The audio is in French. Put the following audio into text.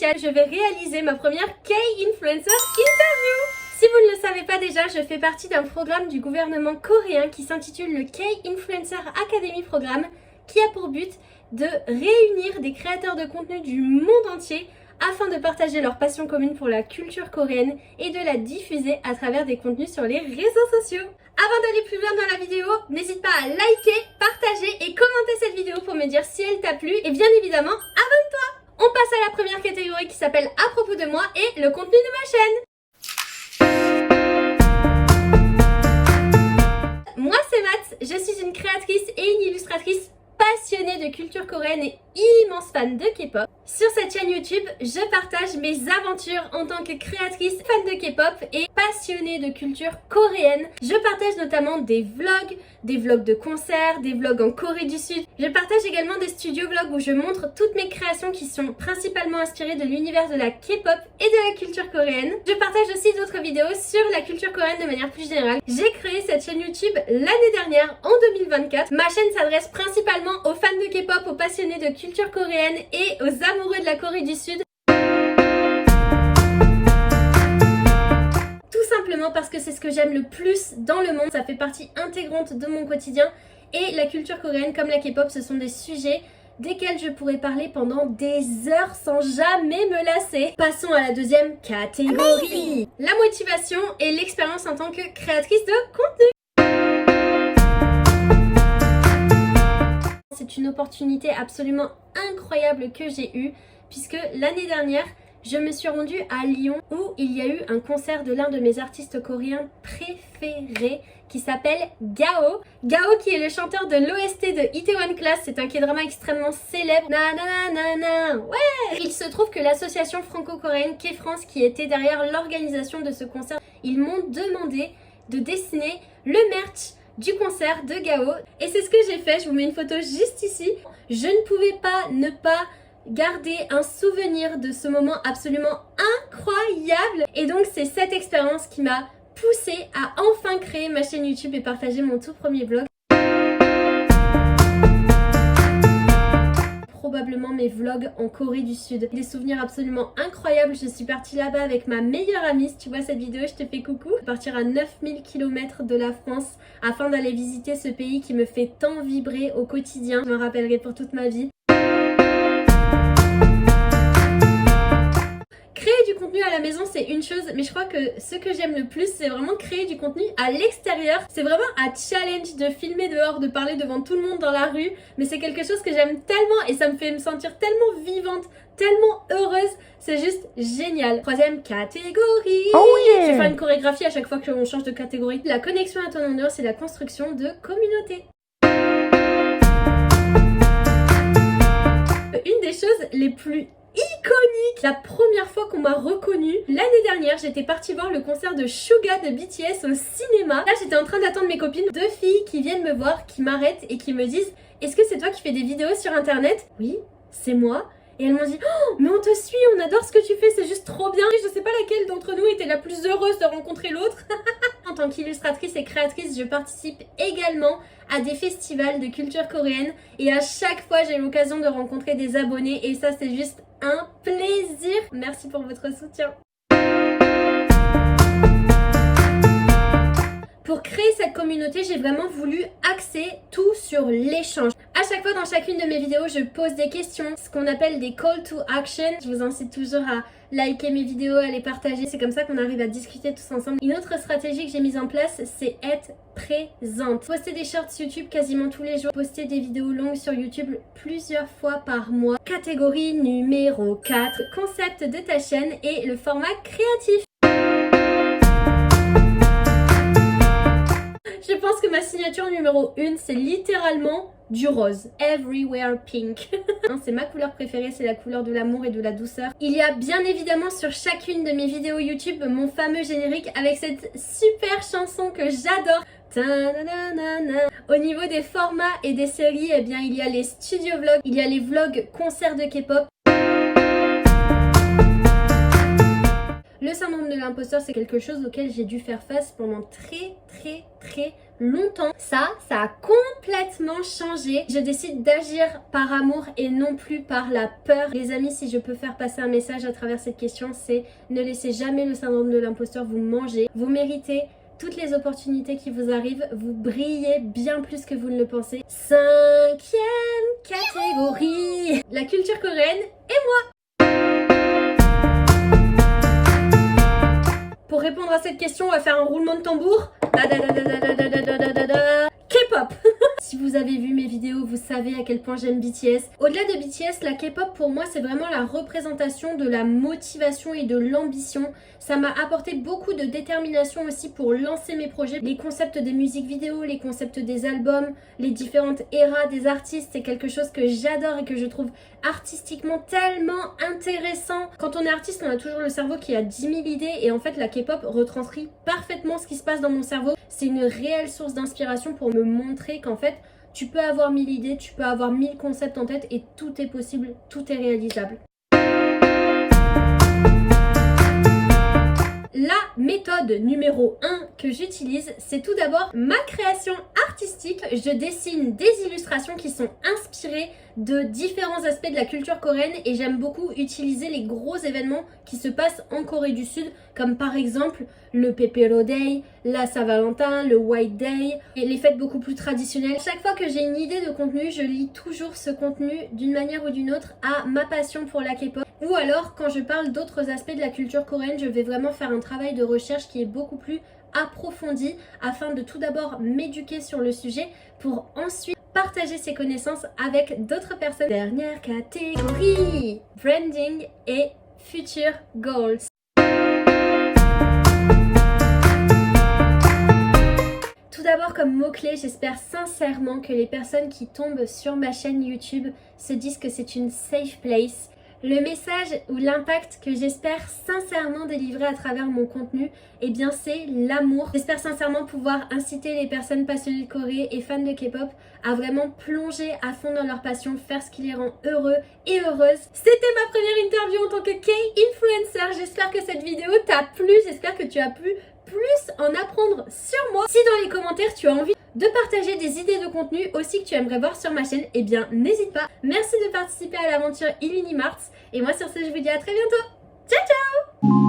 chaîne, je vais réaliser ma première K-Influencer Interview. Si vous ne le savez pas déjà, je fais partie d'un programme du gouvernement coréen qui s'intitule le K-Influencer Academy Programme, qui a pour but de réunir des créateurs de contenu du monde entier afin de partager leur passion commune pour la culture coréenne et de la diffuser à travers des contenus sur les réseaux sociaux. Avant d'aller plus loin dans la vidéo, n'hésite pas à liker, partager et commenter cette vidéo pour me dire si elle t'a plu et bien évidemment, abonne-toi. On passe à la première catégorie qui s'appelle À propos de moi et le contenu de ma chaîne. Moi c'est Matt, je suis une créatrice et une illustratrice passionnée de culture coréenne et immense fan de K-pop. Sur cette chaîne YouTube, je partage mes aventures en tant que créatrice, fan de K-pop et passionnée de culture coréenne. Je partage notamment des vlogs de concerts, des vlogs en Corée du Sud. Je partage également des studio vlogs où je montre toutes mes créations qui sont principalement inspirées de l'univers de la K-pop et de la culture coréenne. Je partage aussi d'autres vidéos sur la culture coréenne de manière plus générale. J'ai créé cette chaîne YouTube l'année dernière, en 2024. Ma chaîne s'adresse principalement aux fans de K-pop, aux passionnés de culture coréenne et aux amoureux de la Corée du Sud. Tout simplement parce que c'est ce que j'aime le plus dans le monde. Ça fait partie intégrante de mon quotidien. Et la culture coréenne comme la K-pop, ce sont des sujets desquels je pourrais parler pendant des heures sans jamais me lasser. Passons à la deuxième catégorie. La motivation et l'expérience en tant que créatrice de contenu. C'est une opportunité absolument incroyable que j'ai eue puisque l'année dernière, je me suis rendue à Lyon où il y a eu un concert de l'un de mes artistes coréens préférés qui s'appelle Gao. Gao qui est le chanteur de l'OST de Itaewon Class, c'est un K-drama extrêmement célèbre. Na na na na na, ouais. Il se trouve que l'association franco-coréenne K-France qui était derrière l'organisation de ce concert, ils m'ont demandé de dessiner le merch du concert de Gao et c'est ce que j'ai fait. Je vous mets une photo juste ici. Je ne pouvais pas ne pas garder un souvenir de ce moment absolument incroyable et donc c'est cette expérience qui m'a poussée à enfin créer ma chaîne YouTube et partager mon tout premier vlog. Probablement mes vlogs en Corée du Sud. Des souvenirs absolument incroyables. Je suis partie là-bas avec ma meilleure amie. Si tu vois cette vidéo, je te fais coucou. Partir à 9000 km de la France afin d'aller visiter ce pays qui me fait tant vibrer au quotidien. Je me rappellerai pour toute ma vie. Créer du contenu à la maison c'est une chose, mais je crois que ce que j'aime le plus c'est vraiment créer du contenu à l'extérieur. C'est vraiment un challenge de filmer dehors, de parler devant tout le monde dans la rue, mais c'est quelque chose que j'aime tellement et ça me fait me sentir tellement vivante, tellement heureuse, c'est juste génial. Troisième catégorie. Oh yeah. Je vais faire une chorégraphie à chaque fois qu'on change de catégorie. La connexion à ton honneur, c'est la construction de communauté. Une des choses les plus iconique. La première fois qu'on m'a reconnue, l'année dernière, j'étais partie voir le concert de Suga de BTS au cinéma. Là, j'étais en train d'attendre mes copines, deux filles qui viennent me voir, qui m'arrêtent et qui me disent « Est-ce que c'est toi qui fais des vidéos sur internet ?» Oui, c'est moi. Et elles m'ont dit « Oh, mais on te suit, on adore ce que tu fais, c'est juste trop bien. » Je sais pas laquelle d'entre nous était la plus heureuse de rencontrer l'autre. En tant qu'illustratrice et créatrice, je participe également à des festivals de culture coréenne et à chaque fois j'ai l'occasion de rencontrer des abonnés et ça c'est juste un plaisir. Merci pour votre soutien. Pour créer cette communauté, j'ai vraiment voulu axer tout sur l'échange. À chaque fois dans chacune de mes vidéos, je pose des questions, ce qu'on appelle des call to action. Je vous incite toujours à liker mes vidéos, à les partager. C'est comme ça qu'on arrive à discuter tous ensemble. Une autre stratégie que j'ai mise en place, c'est être présente. Poster des shorts YouTube quasiment tous les jours. Poster des vidéos longues sur YouTube plusieurs fois par mois. Catégorie numéro 4. Concept de ta chaîne et le format créatif. Je pense que ma signature numéro 1, c'est littéralement du rose. Everywhere pink. C'est ma couleur préférée, c'est la couleur de l'amour et de la douceur. Il y a bien évidemment sur chacune de mes vidéos YouTube mon fameux générique avec cette super chanson que j'adore. Au niveau des formats et des séries, eh bien, il y a les studio vlogs, il y a les vlogs concerts de K-pop. Le syndrome de l'imposteur, c'est quelque chose auquel j'ai dû faire face pendant très longtemps. Ça a complètement changé. Je décide d'agir par amour et non plus par la peur. Les amis, si je peux faire passer un message à travers cette question, c'est ne laissez jamais le syndrome de l'imposteur vous manger. Vous méritez toutes les opportunités qui vous arrivent, vous brillez bien plus que vous ne le pensez. 5e catégorie, la culture coréenne et moi. Pour répondre à cette question, on va faire un roulement de tambour. K-pop. Si vous avez vu mes vidéos, vous savez à quel point j'aime BTS. Au-delà de BTS, la K-pop pour moi c'est vraiment la représentation de la motivation et de l'ambition. Ça m'a apporté beaucoup de détermination aussi pour lancer mes projets. Les concepts des musiques vidéo, les concepts des albums, les différentes éras des artistes, c'est quelque chose que j'adore et que je trouve artistiquement tellement intéressant. Quand on est artiste, on a toujours le cerveau qui a 10 000 idées et en fait la K-pop retranscrit parfaitement ce qui se passe dans mon cerveau. C'est une réelle source d'inspiration pour me montrer qu'en fait tu peux avoir 1000 idées, tu peux avoir 1000 concepts en tête et tout est possible, tout est réalisable. La méthode numéro 1 que j'utilise, c'est tout d'abord ma création artistique. Je dessine des illustrations qui sont inspirées de différents aspects de la culture coréenne et j'aime beaucoup utiliser les gros événements qui se passent en Corée du Sud, comme par exemple le Pepero Day, la Saint-Valentin, le White Day et les fêtes beaucoup plus traditionnelles. Chaque fois que j'ai une idée de contenu, je lis toujours ce contenu d'une manière ou d'une autre à ma passion pour la K-pop. Ou alors quand je parle d'autres aspects de la culture coréenne, je vais vraiment faire un travail de recherche qui est beaucoup plus approfondi afin de tout d'abord m'éduquer sur le sujet pour ensuite partager ses connaissances avec d'autres personnes. Dernière catégorie, branding et future goals. Tout d'abord comme mot-clé, j'espère sincèrement que les personnes qui tombent sur ma chaîne YouTube se disent que c'est une safe place. Le message ou l'impact que j'espère sincèrement délivrer à travers mon contenu, eh bien c'est l'amour. J'espère sincèrement pouvoir inciter les personnes passionnées de Corée et fans de K-pop à vraiment plonger à fond dans leur passion, faire ce qui les rend heureux et heureuses. C'était ma première interview en tant que K-influencer. J'espère que cette vidéo t'a plu, j'espère que tu as pu plus en apprendre sur moi. Si dans les commentaires tu as envie de partager des idées de contenu aussi que tu aimerais voir sur ma chaîne, eh bien n'hésite pas. Merci de participer à l'aventure Illunimarts et moi sur ce je vous dis à très bientôt. Ciao ciao.